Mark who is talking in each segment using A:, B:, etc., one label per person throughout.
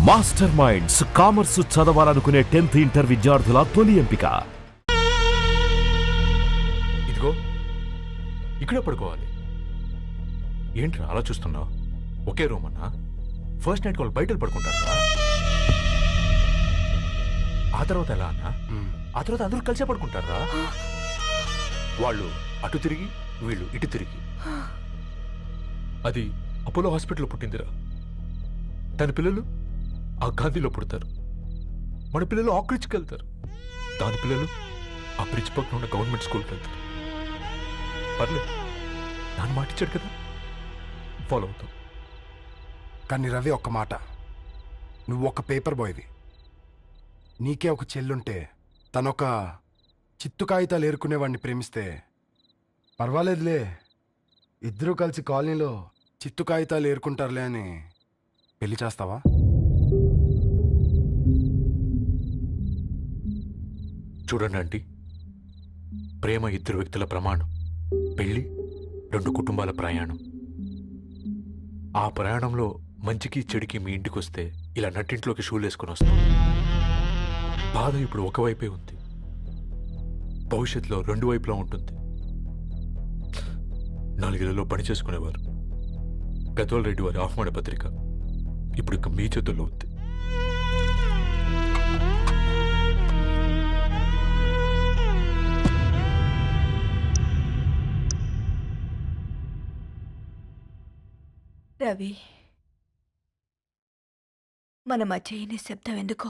A: Master minds commerce చదవాలనుకునే 10th inter విద్యార్థుల తొలి ఎంపిక.
B: ఇదిగో ఇక్కడే పడుకోవాలి. ఏంట్రా అలా చూస్తున్నావు? ఒకే రూమ్ అన్నా? ఫస్ట్ నైట్ వాళ్ళు బయట పడుకుంటారా? ఆ తర్వాత ఎలా అన్నా? ఆ తర్వాత అందరూ కలిసే పడుకుంటారా? వాళ్ళు అటు తిరిగి వీళ్ళు ఇటు తిరిగి. అది అపోలో హాస్పిటల్లో పుట్టిందిరా. తన పిల్లలు ఆ గాంధీలో పుడతారు. మన పిల్లలు ఆక్రిడ్జ్కి వెళ్తారు. దాని పిల్లలు ఆ బ్రిడ్జ్ పక్కన ఉన్న గవర్నమెంట్ స్కూల్కి వెళ్తారు. పర్లేదు, నాన్న మాట ఇచ్చాడు కదా, ఫాలో అవుతాం.
C: కానీ రవి, ఒక్క మాట, నువ్వు ఒక పేపర్ బాయ్వి. నీకే ఒక చెల్లుంటే తనొక చిత్తు కాగితాలు ఏరుకునేవాడిని ప్రేమిస్తే పర్వాలేదులే, ఇద్దరూ కలిసి కాలనీలో చిత్తు కాగితాలు ఏరుకుంటారులే అని పెళ్లి చేస్తావా?
B: చూడండి ఆంటీ, ప్రేమ ఇద్దరు వ్యక్తుల ప్రమాణం, పెళ్లి 2 కుటుంబాల ప్రయాణం. ఆ ప్రయాణంలో మంచికి చెడుకి మీ ఇంటికి వస్తే ఇలా నట్టింట్లోకి షూలు వేసుకుని వస్తాం. బాధ ఇప్పుడు ఒకవైపే ఉంది, భవిష్యత్తులో 2 వైపులా ఉంటుంది. 4 ఇళ్లలో పని చేసుకునేవారు గద్వాల్ రెడ్డి వారి ఆహ్వాన పత్రిక ఇప్పుడు ఇక మీ చేతుల్లో ఉంది.
D: రవి, మన మధ్య ఈ నిశ్శబ్దం ఎందుకో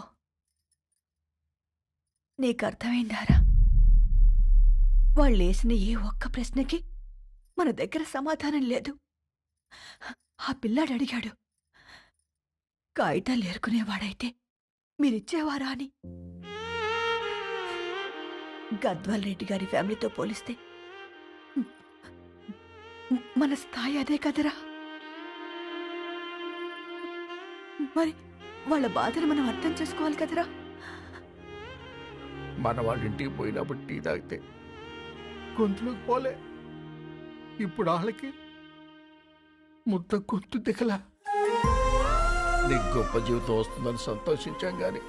D: నీకు అర్థమైందారా? వాళ్ళేసిన ఏ ఒక్క ప్రశ్నకి మన దగ్గర సమాధానం లేదు. ఆ పిల్లాడు అడిగాడు, కాగితాలు ఏరుకునేవాడైతే మీరిచ్చేవారా అని. గద్వాల్ రెడ్డి గారి ఫ్యామిలీతో పోలిస్తే మన స్థాయి అదే కదరా. మరి వాళ్ళ బాధను మనం అర్థం చేసుకోవాలి కదరా.
E: మన వాళ్ళ ఇంటికి పోయినప్పుడు టీ తాగితే గొంతులోకి పోలే, ఇప్పుడు వాళ్ళకి ముద్ద గొంతు దిగలా. నీకు గొప్ప జీవితం వస్తుందని సంతోషించాం కానీ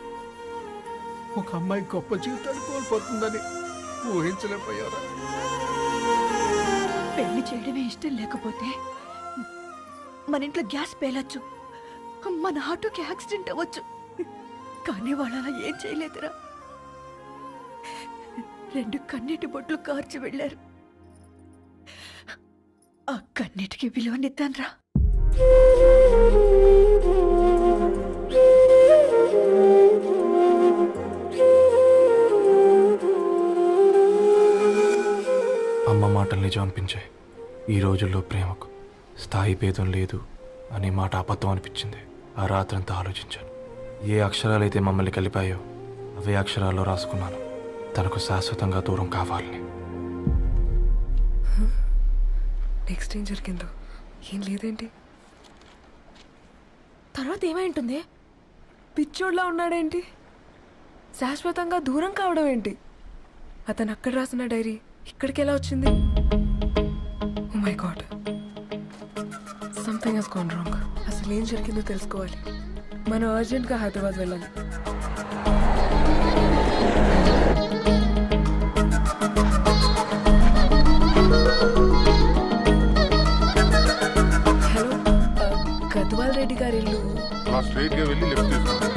E: ఒక అమ్మాయి గొప్ప జీవితాన్ని కోల్పోతుందని ఊహించలేకపోయారా?
D: పెళ్లి చేయడమే ఇష్టం లేకపోతే మన ఇంట్లో గ్యాస్ పేలొచ్చు, మన ఆటోకి యాక్సిడెంట్ అవ్వచ్చు, కానీ వాళ్ళు అలా ఏం చేయలేదురా. 2 కన్నీటి బొట్లు కార్చి వెళ్ళారు. ఆ కన్నీటికి విలువనిద్దాన్రా.
F: అమ్మ మాటలు నిజం అనిపించాయి. ఈ రోజుల్లో ప్రేమకు స్థాయి భేదం లేదు అనే మాట అబద్ధం అనిపించింది. ఆ రాత్రంతా ఆలోచించాను. ఏ అక్షరాలైతే మమ్మల్ని కలిపాయో అవే అక్షరాల్లో రాసుకున్నాను, తనకు శాశ్వతంగా దూరం కావాలని.
G: నెక్స్ట్ ఏం జరిగిందో ఏం లేదేంటి? తర్వాత ఏమై ఉంటుంది? పిచ్చోడ్లా ఉన్నాడేంటి? శాశ్వతంగా దూరం కావడం ఏంటి? అతను అక్కడ రాసిన డైరీ ఇక్కడికి ఎలా వచ్చింది? Oh my God, something has gone wrong. అసలు ఏం జరిగిందో తెలుసుకోవాలి. మనం అర్జెంట్గా హైదరాబాద్ వెళ్ళాలి. హలో, గద్వాల్ రెడ్డి గారి ఇల్లు
H: స్ట్రైట్ గా వెళ్ళి లెఫ్ట్ తీసుకోండి.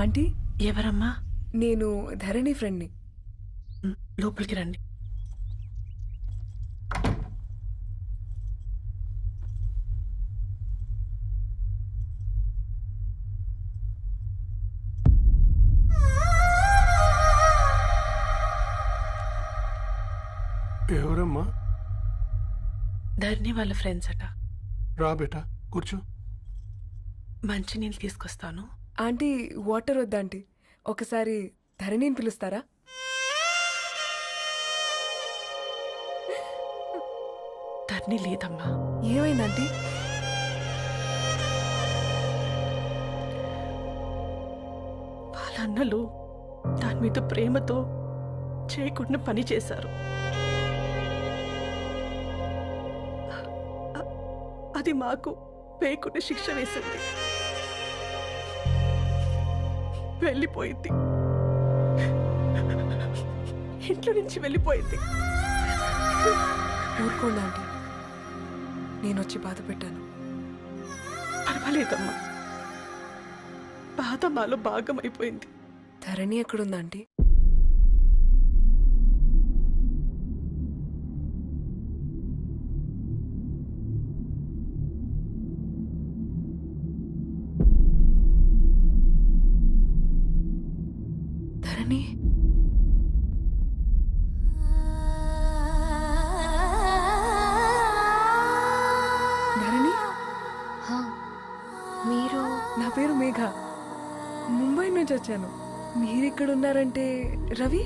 G: ఆంటీ,
I: ఎవరమ్మా?
G: నేను ధరణి ఫ్రెండ్ని.
I: లోపలికి రండి.
E: ఎవరమ్మా?
I: ధర్ని వాళ్ళ ఫ్రెండ్స్ అట.
E: రా బేటా, కూర్చో.
I: మంచినీళ్ళు తీసుకొస్తాను.
G: ఆంటీ వాటర్ వద్దా ఆంటీ, ఒకసారి ధరణిని పిలుస్తారా?
I: ధర్ని లేదమ్మా.
G: ఏమైందంటీ?
I: వాళ్ళ అన్నలు దాని మీద ప్రేమతో చేయకుండా పని చేశారు. అది మాకు పేయకుండా శిక్ష వేసింది. వెళ్ళిపోయింది, ఇంట్లో నుంచి వెళ్ళిపోయింది.
G: ఊరుకోండి ఆంటీ, నేను వచ్చి బాధ పెట్టాను.
I: పర్వాలేదమ్మా, బాధ మాలో భాగం అయిపోయింది.
G: ధరణి ఎక్కడుందా ఆంటీ? ధరణి, ధరణి,
D: మీరు?
G: నా పేరు మేఘ, ముంబై నుంచి వచ్చాను. మీరెక్కడున్నారంటే రవి?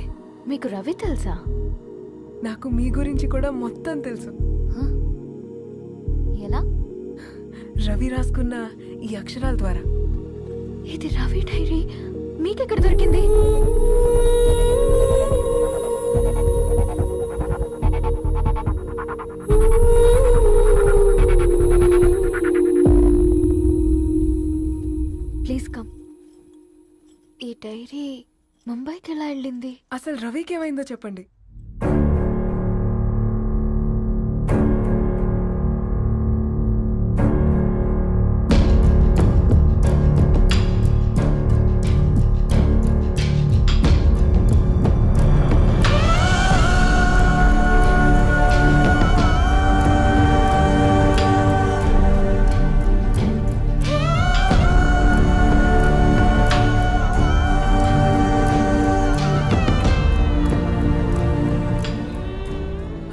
D: మీకు రవి తెలుసా?
G: నాకు మీ గురించి కూడా మొత్తం తెలుసు.
D: ఎలా?
G: రవి రాసుకున్న ఈ అక్షరాల ద్వారా.
D: ఇది రవి డైరీ మీకెక్కడ దొరికింది? Please come. ఈ డైరీ ముంబైకి ఎలా వెళ్ళింది?
G: అసలు రవికి ఏమైందో చెప్పండి.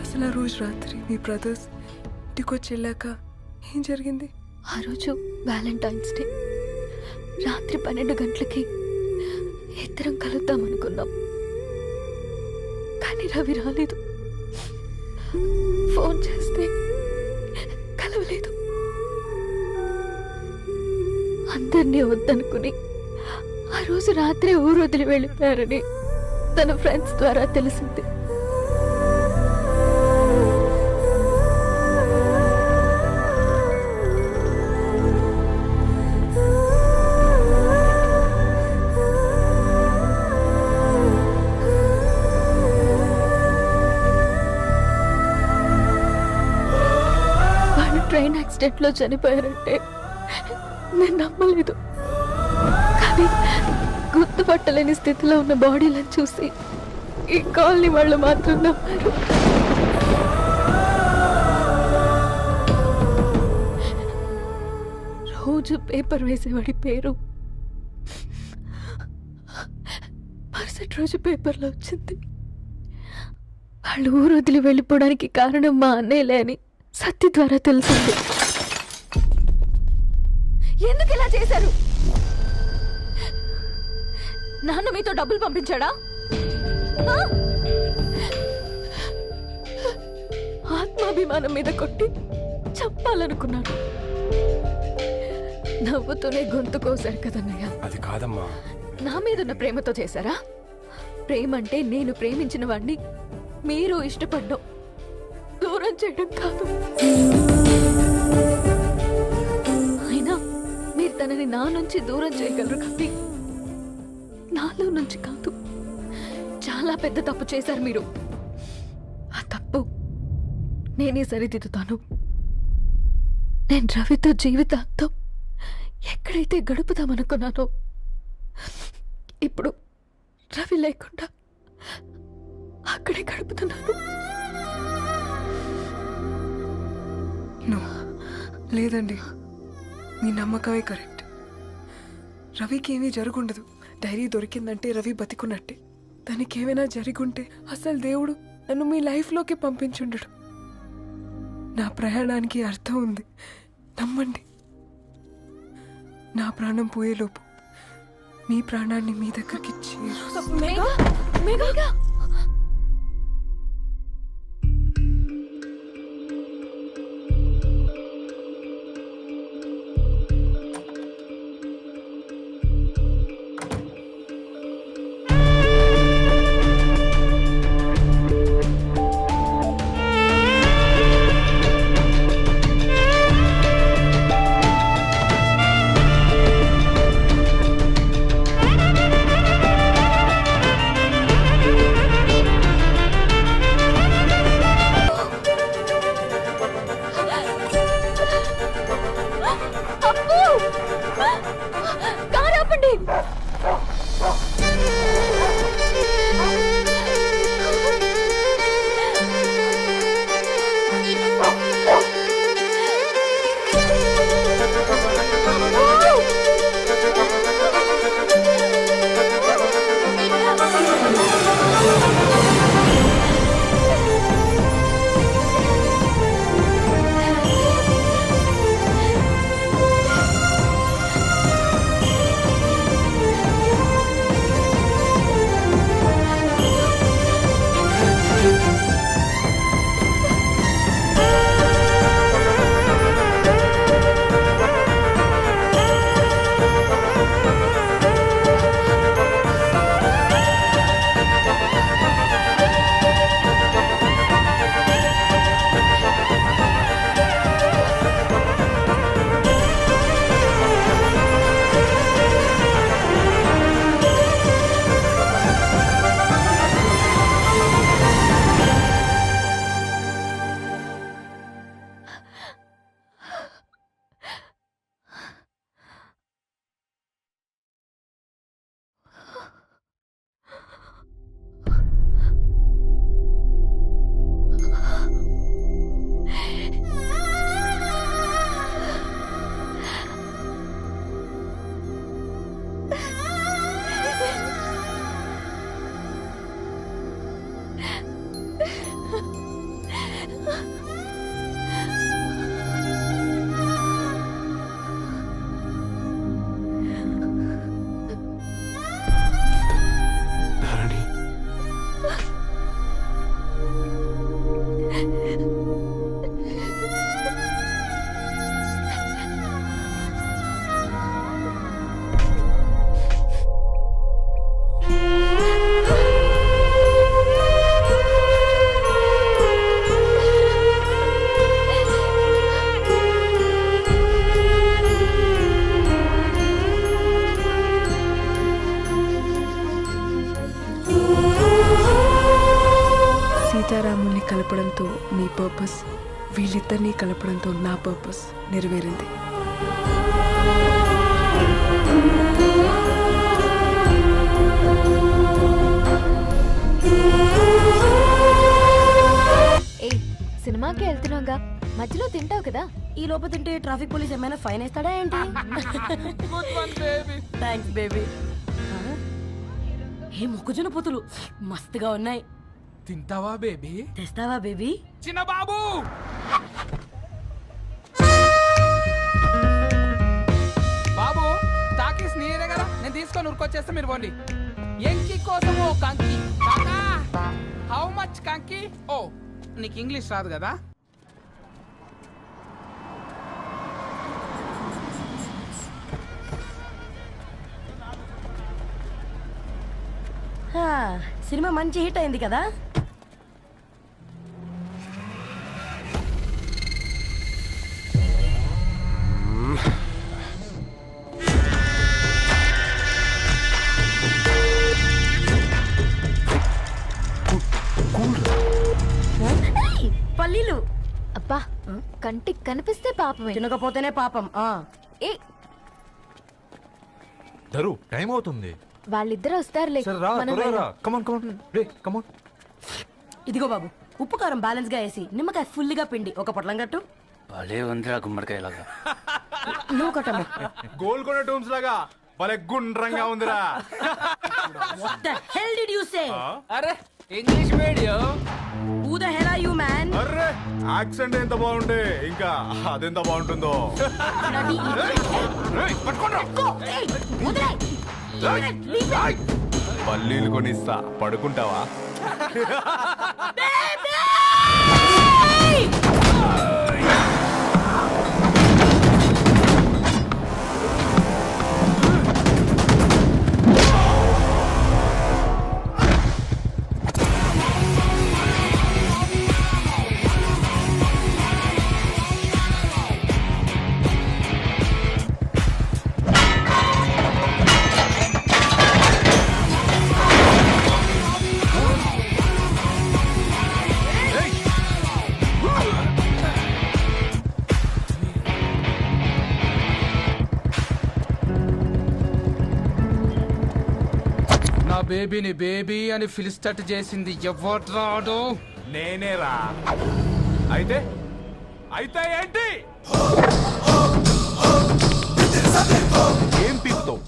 G: అసలు ఆ రోజు రాత్రి మీ బ్రదర్స్ ఇంటికొచ్చి వెళ్ళాక ఏం జరిగింది?
D: ఆ రోజు వ్యాలంటైన్స్ డే రాత్రి 12 గంటలకి ఇద్దరం కలుద్దాం అనుకున్నాం. కానీ రవి రాలేదు. ఫోన్ చేస్తే కలవలేదు. అందరినీ వద్దనుకుని ఆ రోజు రాత్రి ఊరు వదిలి వెళ్ళిపోయారని తన ఫ్రెండ్స్ ద్వారా తెలిసింది. ట్రైన్ యాక్సిడెంట్లో చనిపోయారంటే నేను నమ్మలేదు. కానీ గుర్తుపట్టలేని స్థితిలో ఉన్న బాడీలను చూసి ఈ కాలనీ వాళ్ళు మాత్రం నమ్మారు. రోజు పేపర్ వేసేవాడి పేరు మరుసటి రోజు పేపర్లో వచ్చింది. వాళ్ళు ఊరు వదిలి వెళ్ళిపోవడానికి కారణం మా అన్నయ్యలే అని సత్య ద్వారా తెలిసింది. ఎందుకు ఇలా చేశారు? నాన్న మీతో డబ్బులు పంపించాడా? ఆత్మాభిమానం మీద కొట్టి చంపాలనుకున్నాను. నవ్వుతూనే గొంతు కోసారు కదన్నయ్య.
C: అది కాదమ్మా.
D: నా మీదున్న ప్రేమతో చేశారా? ప్రేమంటే నేను ప్రేమించిన వాడిని మీరు ఇష్టపడ్డం, దూరం చేయడం కాదు. అయినా మీరు తనని నా నుంచి దూరం చేయగలరు కానీ నాలో నుంచి కాదు. చాలా పెద్ద తప్పు చేశారు మీరు. ఆ తప్పు నేనే సరిదిద్దుతాను. నేను రవితో జీవితాంతం ఎక్కడైతే గడుపుదామనుకున్నానో ఇప్పుడు రవి లేకుండా అక్కడే గడుపుతున్నాను.
G: లేదండి, మీ నమ్మకమే కరెక్ట్. రవికి ఏమీ జరుగుండదు. డైరీ దొరికిందంటే రవి బతికున్నట్టే. దానికి ఏమైనా జరిగుంటే అసలు దేవుడు నన్ను మీ లైఫ్లోకి పంపించుండడు. నా ప్రయాణానికి అర్థం ఉంది, నమ్మండి. నా ప్రాణం పోయేలోపు మీ ప్రాణాన్ని మీ దగ్గరికి
D: కారాపండి.
F: ధరణి,
G: సీతారాముల్ని కలపడంతో నీ పర్పస్, వీళ్ళిద్దరినీ కలపడంతో నా పర్పస్ నెరవేరింది.
D: ఏ సినిమాకి వెళ్తున్నాగా, మధ్యలో తింటావు కదా. ఈ లోపు తింటే ట్రాఫిక్ పోలీస్ ఏమైనా ఫైన్ వేస్తాడా ఏంటి? Thanks baby. ఏ మొక్కజొన్న పొతులు మస్తుగా ఉన్నాయి.
J: తింటావా బేబీ?
D: తెస్తావా బేబీ?
J: చిన్న బాబు బాబు టాకీస్ నీరే కదా, నేను తీసుకొని ఉరికొచ్చేస్తే మీరు పోండి. ఎంకి కోసం ఓ కంకి. కాకా హౌ మచ్ కంకి? ఓ నీకు ఇంగ్లీష్ రాదు కదా.
D: సినిమా మంచి హిట్ అయింది కదా. పల్లీలు
K: అబ్బా, కంటికి కనిపిస్తే పాపమే,
D: తినకపోతేనే పాపం.
K: ఏ
B: ధరు, టైం అవుతుంది.
K: వాళ్ళిద్దరు వస్తారులే. మనం వెళ్దాం.
D: ఇదిగో బాబు, ఉప్పు కారం బ్యాలెన్స్ గా వేసి నిమ్మకాయ ఫుల్ గా పిండి ఒక పొట్లం కట్టు.
J: భలే ఉందిరా గుమ్మడికాయలాగా.
D: నువ్వు కట్టము.
C: గోల్కొండ టూమ్స్ లాగా భలే గుండ్రంగా ఉందిరా.
D: What the hell did you say?
J: అరే English medium.
I: Who the hell are you, man?
C: Array accent ఎంత బాగుంటే ఇంకా అదెంత బాగుంటుందో. పల్లీలు కొనిస్తా, పడుకుంటావా?
J: నా బేబీని బేబీ అని ఫిలిస్టట్ చేసింది ఎవడ్రాడు?
C: నేనేరా. అయితే అయితే ఏంటి? ఏం పీకుతావు?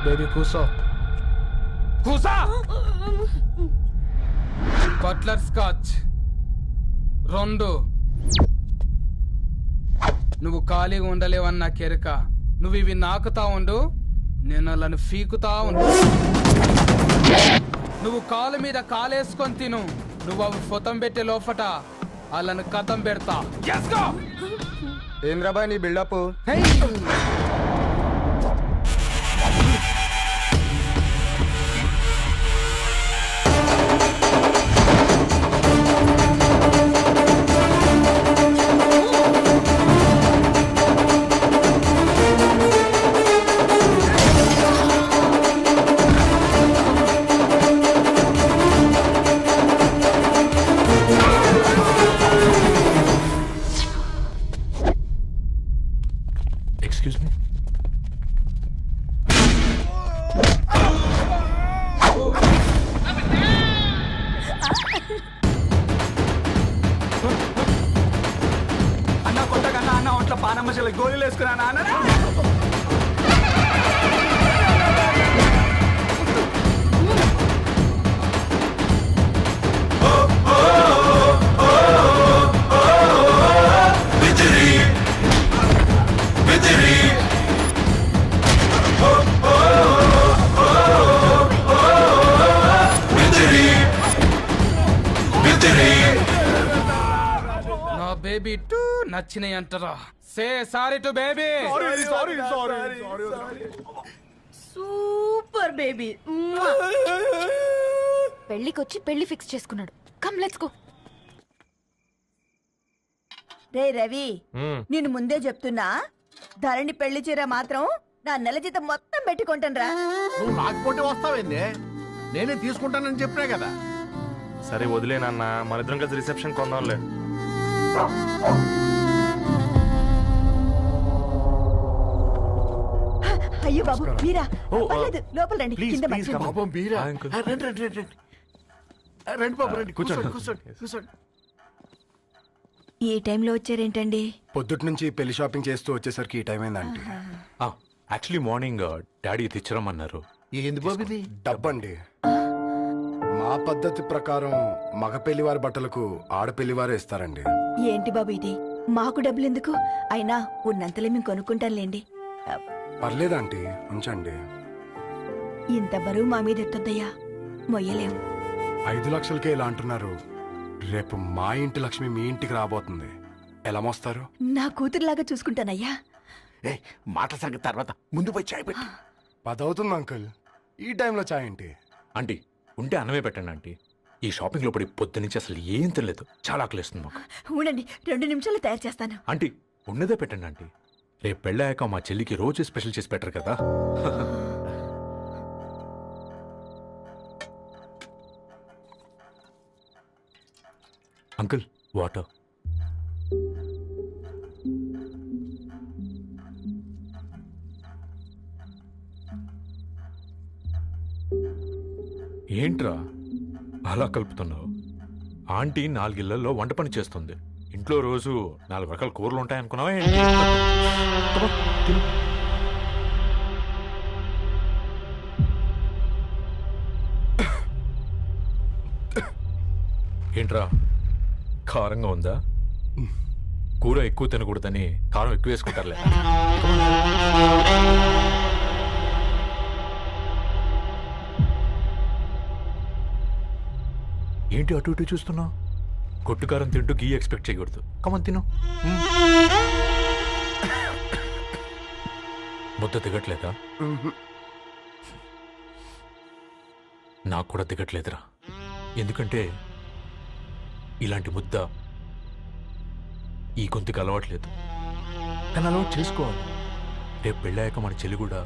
J: బేబీ కూసో. కూసా. Butler scotch 2. నువ్వు ఖాళీగా ఉండలేవన్న కెరక. నువ్వు ఇవి నాకుతా ఉండు, నేను అలాను ఫీకుతా ఉండు. నువ్వు కాలు మీద కాలేసుకొని తిను. నువ్వు అవి ఫొతం పెట్టే లోపట అలాను కథం పెడతా.
C: ఏంద్రాబాయ్ నీ బిల్డప్?
B: Excuse me.
C: అన్న కొట్టకన్నా అన్న ఒంట్లో పానమ్మ చెల్లి గోళీలు వేసుకున్నా అన్న.
J: నా బేబీ టూ నచ్చినాయి అంటారా? Say sorry to baby.
D: Super baby.
K: పెళ్ళికొచ్చి పెళ్లి ఫిక్స్ చేసుకున్నాడు. Come let's go.
D: రే రవి, నేను ముందే చెప్తున్నా, ధరణి పెళ్లి చీర మాత్రం నా నెల జీతం మొత్తం పెట్టుకుంటాను రా.
C: నువ్వు రాకపోతే వస్తావేంది? నేనే తీసుకుంటానని చెప్పినా కదా.
F: సరే వదిలేనన్నా, మన ఇద్దరం కలిసి రిసెప్షన్ కొందాంలే.
D: అయ్యో బాబు మీరా? పర్లేదు, లోపల రండి. కింద మంచం.
C: పాపం మీరా?
B: Hi uncle.
C: రండి రండి రండి రండి. రండి బాబు రండి. కూర్చోండి కూర్చోండి కూర్చోండి.
D: ఈ టైంలో వచ్చారేంటండి?
C: పొద్దుటి నుంచి పెళ్లి షాపింగ్ చేస్తూ వచ్చేసరికి ఈ టైం అయిందండి.
B: యాక్చువల్లీ మార్నింగ్ డాడీ తెచ్చరమన్నారు.
C: ఏంది బాబు ఇది? డబ్బండి. మా పద్ధతి ప్రకారం మగ పెళ్లివారి బట్టలకు ఆడపెళ్లివారే ఇస్తారండి.
D: ఏంటి బాబు ఇది? మాకు డబ్బులు ఎందుకు? అయినా ఉన్నంతలే మేము కొనుక్కుంటాంలేండి.
C: పర్లేదంటీ, ఉంచండి.
D: ఇంత బరువు మా మీద ఎత్తొద్దయ్యా, మొయ్యలేం.
C: 5 లక్షలకే ఇలా అంటున్నారు. రేపు మా ఇంటి లక్ష్మి మీ ఇంటికి రాబోతుంది. ఎలా మోస్తారు?
D: నా కూతురులాగా చూసుకుంటానయ్యా.
C: మాట సంగతి తర్వాత, ముందు పోయి చాయ్ పెట్టి. 10 అవుతుంది అంకుల్, ఈ టైంలో చాయ్ ఏంటి?
B: ఆంటీ ఉంటే అన్నమే పెట్టండి ఆంటీ. ఈ షాపింగ్ లో పడి పొద్దు నుంచి అసలు ఏం తినలేదు. చాలా ఆకలిస్తుంది మాకు.
D: ఉండండి, 2 నిమిషాలు తయారు చేస్తాను.
B: ఆంటీ ఉన్నదే పెట్టండి ఆంటీ. రేపు పెళ్ళాక మా చెల్లికి రోజు స్పెషల్ చేసి పెట్టరు కదా. Uncle water. ఏంట్రా అలా కలుపుతున్నావు? ఆంటీ 4 ఇళ్లలో వంట పని చేస్తుంది. ఇంట్లో రోజు 4 రకాల కూరలు ఉంటాయనుకున్నావా ఏంటి? అబ్బా, తిను. ఏంట్రా కారంగా ఉందా? కూర ఎక్కువ తినకూడదని కారం ఎక్కువ వేసుకుంటారులే. ఏంటి అటు ఇటు చూస్తున్నావు? కొట్టుకారం తింటూ గీ ఎక్స్పెక్ట్ చేయకూడదు. కమన్ తిను. ముద్ద దిగట్లేదా? నాకు కూడా దిగట్లేదురా. ఎందుకంటే ఇలాంటి ముద్ద ఈ గొంతుకి అలవాట్లేదు. కానీ అలవాటు చేసుకోవాలి. రేపు పెళ్ళాక మన చెల్లి కూడా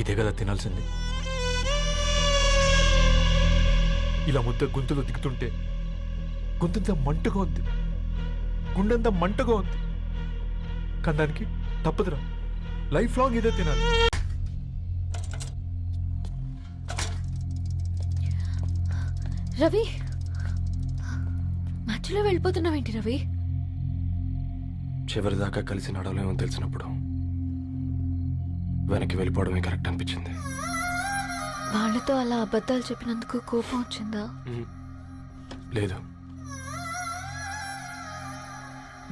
B: ఇదే కదా తినాల్సింది. ఇలా ముద్ద గొంతులో దిగుతుంటే గొంతంతా మంటగా ఉంది, గుండెంతా మంటగా ఉంది. కానీ దానికి తప్పదురా, లైఫ్ లాంగ్ ఇదే తినాలి.
K: రవి, మధ్యలో వెళ్ళిపోతున్నావేంటి రవి?
F: చివరిదాకా కలిసి నడవలేమో తెలిసినప్పుడు వెనక్కి వెళ్ళిపోవడమే కరెక్ట్ అనిపించింది.
K: వాళ్ళతో అలా అబద్ధాలు చెప్పినందుకు కోపం వచ్చిందా?
F: లేదు,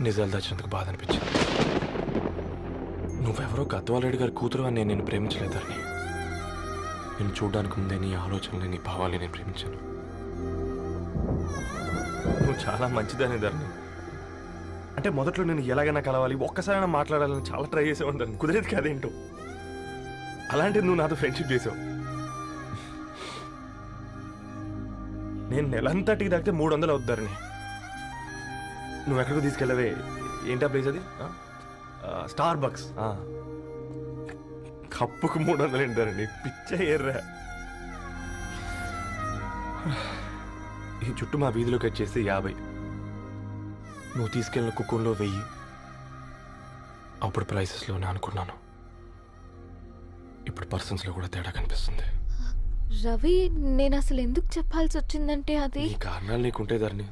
F: నిజాలు దాచినందుకు బాధ అనిపించింది. నువ్వెవరో గద్వాలరెడ్డి గారి కూతురు అని నేను ప్రేమించలేదని. నేను చూడడానికి ముందే నీ ఆలోచనలు, నీ భావాలని నేను ప్రేమించాను. నువ్వు చాలా మంచిదనే ధరణి. అంటే మొదట్లో నేను ఎలాగైనా కలవాలి, ఒక్కసారైనా మాట్లాడాలని చాలా ట్రై చేసేవాడిని ధరణి. కుదిరేది కాదేంటో. అలాంటిది నువ్వు నాతో ఫ్రెండ్షిప్ చేసావు. నేను నెలంతటికి తాకితే 300 అవుతారని. నువ్వు ఎక్కడికి తీసుకెళ్ళవే? ఏంటా ప్లేస్ అది? Star bucks. కప్పుకు 300 ఏంటారండి, పిచ్చ ఎర్రా. ఈ చుట్టూ మా వీధిలో కట్ చేస్తే 50. నువ్వు తీసుకెళ్ళిన కుక్కంలో 1000. అప్పుడు ప్రైసెస్లోనే అనుకున్నాను. ఇప్పుడు పర్సన్స్లో కూడా తేడా కనిపిస్తుంది.
K: రవి, నేను అసలు ఎందుకు చెప్పాల్సి వచ్చిందంటే అది
F: ఈ కారణాలు నీకుంటే ధరణి.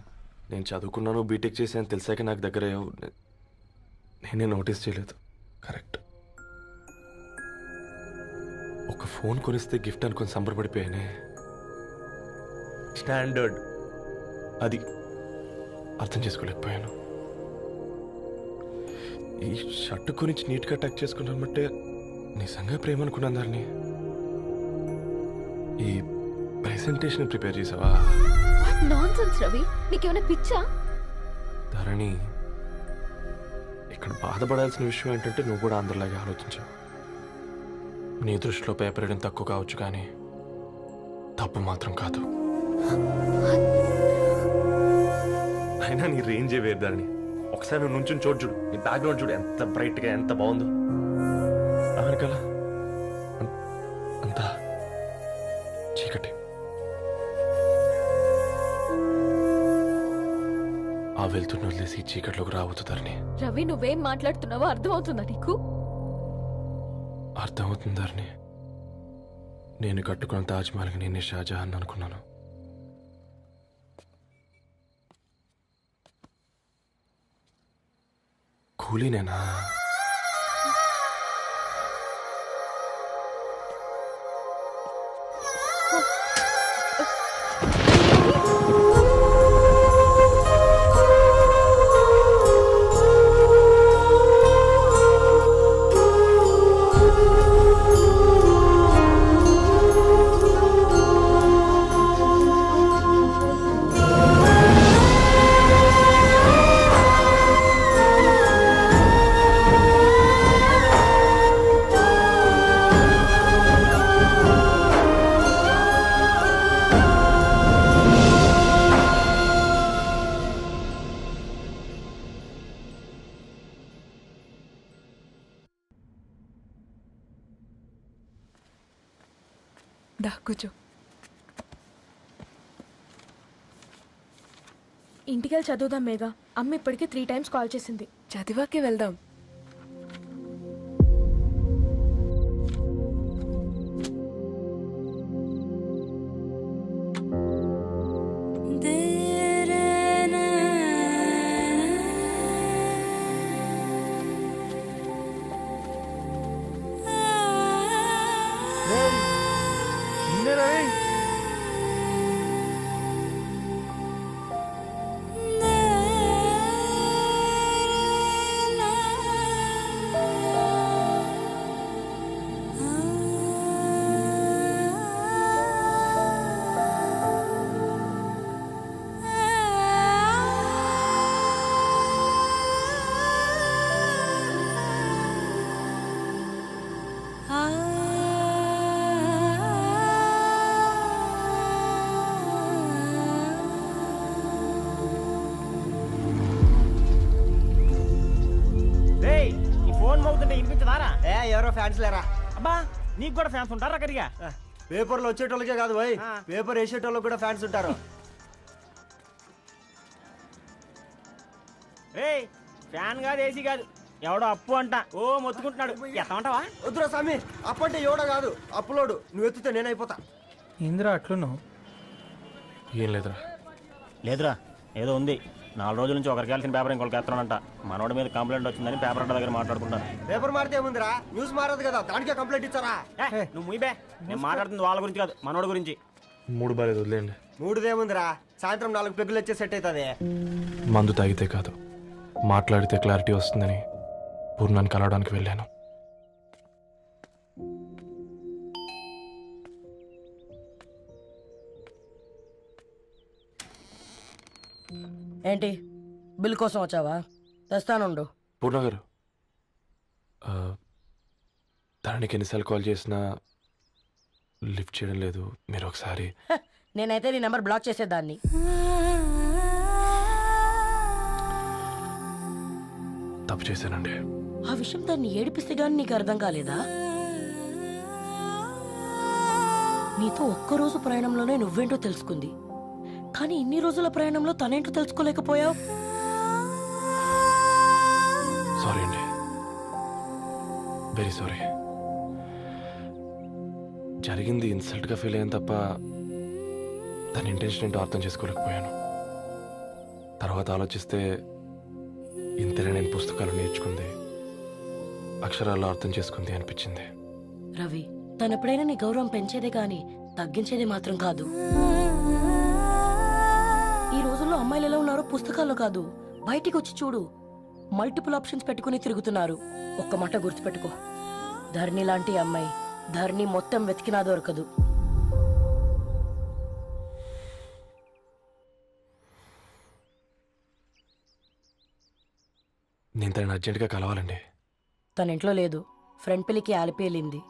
F: నేను చదువుకున్నాను, బీటెక్ చేశాను తెలిసాక నాకు దగ్గర అయ్యావు. నేనే నోటీస్ చేయలేదు. కరెక్ట్. ఒక ఫోన్ కొనిస్తే గిఫ్ట్ అనుకుని సంబరపడిపోయానే. స్టాండర్డ్ అది అర్థం చేసుకోలేకపోయాను. ఈ షర్టు గురించి నీట్గా టచ్ చేసుకున్నామంటే నిజంగా ప్రేమ అనుకున్నాను దాన్ని. ఈ ప్రెజెంటేషన్ ప్రిపేర్ చేసావా?
K: నాన్సెన్స్ రవి, నీకేమైనా పిచ్చా?
F: ధరణి, ఇక్కడ బాధపడాల్సిన విషయం ఏంటంటే నువ్వు కూడా అందరిలాగే ఆలోచించావు. నీ దృష్టిలో పేపర్ వేయడం తక్కువ కావచ్చు, కానీ తప్పు మాత్రం కాదు. అయినా నీ రేంజే వేరు ధరణి. ఒకసారి నువ్వు నుంచుని చోటు చూడు, నీ బ్యాక్గ్రౌండ్ చూడు, ఎంత బ్రైట్గా ఎంత బాగుందో. అమెరికాలా అంతా చీకటి. ఆ వెళ్తున్న వదిలేసి చీకట్లోకి రాబోతుందని.
K: రవి, నువ్వేం మాట్లాడుతున్నావో అర్థమవుతుందా నీకు?
F: అర్థమవుతుందని. నేను కట్టుకున్న తాజ్మహల్కి నేనే షాజహాన్ అనుకున్నాను. కూలీనేనా?
G: దా కూర్చో.
I: ఇంటికెళ్ళి చదువుదాం మేఘా. అమ్మ ఇప్పటికే 3 times కాల్ చేసింది.
G: చదివాకే వెళ్దాం.
L: ఫ్యాన్స్ లేరా?
J: అబ్బా నీకు కూడా ఫ్యాన్స్ ఉంటారా కరిగా?
L: పేపర్లో వచ్చేటోళ్ళకే కాదు పోయి, పేపర్ వేసేటోళ్ళకి కూడా ఫ్యాన్స్ ఉంటారు.
J: ఫ్యాన్ కాదు, ఏసీ కాదు, ఎవడో అప్పు అంట ఓ మొత్తుకుంటున్నాడు. ఎత్తమంటావా?
L: వద్దురా స్వామి, అప్పంటే ఎవడో కాదు అప్పులోడు. నువ్వు ఎత్తుతే నేనైపోతా.
J: ఇందిరా అట్లున్నావు?
F: ఏం లేదురా.
J: లేదురా, ఏదో ఉంది. 4 రోజుల నుంచి ఒకరికి వెళ్ళిన పేపర్ ఇంకొకరికి ఎత్తనంట. మనోడి మీద కంప్లైంట్ వచ్చిందని పేపర్ అడ్డ దగ్గర మాట్లాడుకుంటాను.
L: పేపర్ మారితే ఏముందిరా, న్యూస్ మారదు కదా, దానికే కంప్లైంట్ ఇచ్చారా?
J: నువ్వు ముయ్యబే, నేను మాట్లాడుతుంది వాళ్ళ గురించి కాదు, మనోడి గురించి.
F: మూడు బాలేదు, వదిలేండి.
L: మూడుదేముందిరా, సాయంత్రం 4 పెగ్గులు వచ్చే సెట్ అవుతుంది.
F: మందు తాగితే కాదు, మాట్లాడితే క్లారిటీ వస్తుందని పూర్ణాన్ని కలవడానికి వెళ్ళాను.
L: ఏంటి, బిల్ కోసం వచ్చావా? తెస్తానుండు.
F: పూర్ణ గారు, తనకి ఎన్నిసార్లు కాల్ చేసినా లిఫ్ట్ చేయడం లేదు. మీరు ఒకసారి.
L: నేనైతే నీ నెంబర్ బ్లాక్ చేసేదాన్ని.
F: తప్పు చేశానండి.
L: ఆ విషయం దాన్ని ఏడిపిస్తే గానీ నీకు అర్థం కాలేదా? నీతో ఒక్కరోజు ప్రయాణంలోనే నువ్వేంటో తెలుసుకుంది, కానీ ఇన్ని రోజుల ప్రయాణంలో తనేంటో తెలుసుకోలేకపోయావు.
F: సారీ అండి, వెరీ సారీ. జరిగింది ఇన్సల్ట్గా ఫీల్ అయ్యాను తప్ప తన ఇంటెన్షన్ ఏంటో అర్థం చేసుకోలేకపోయాను. తర్వాత ఆలోచిస్తే ఇంతనే నేను పుస్తకాలు నేర్చుకుంది, అక్షరాల్లో అర్థం చేసుకుంది అనిపించింది.
L: రవి, తనెప్పుడైనా నీ గౌరవం పెంచేదే కానీ తగ్గించేదే మాత్రం కాదు. ఈ రోజుల్లో అమ్మాయిలు ఎలా ఉన్నారో పుస్తకాల్లో కాదు, బయటికి వచ్చి చూడు. మల్టిపుల్ ఆప్షన్స్ పెట్టుకుని తిరుగుతున్నారు. ఒక్క మాట గుర్తుపెట్టుకో, ధరణి లాంటి అమ్మాయి ధరణి మొత్తం వెతికినా దొరకదు.
F: నేను తనని అర్జెంటుగా కలవాలండి.
L: తన ఇంట్లో లేదు, ఫ్రెండ్ పెళ్లికి ఆలిపేలింది.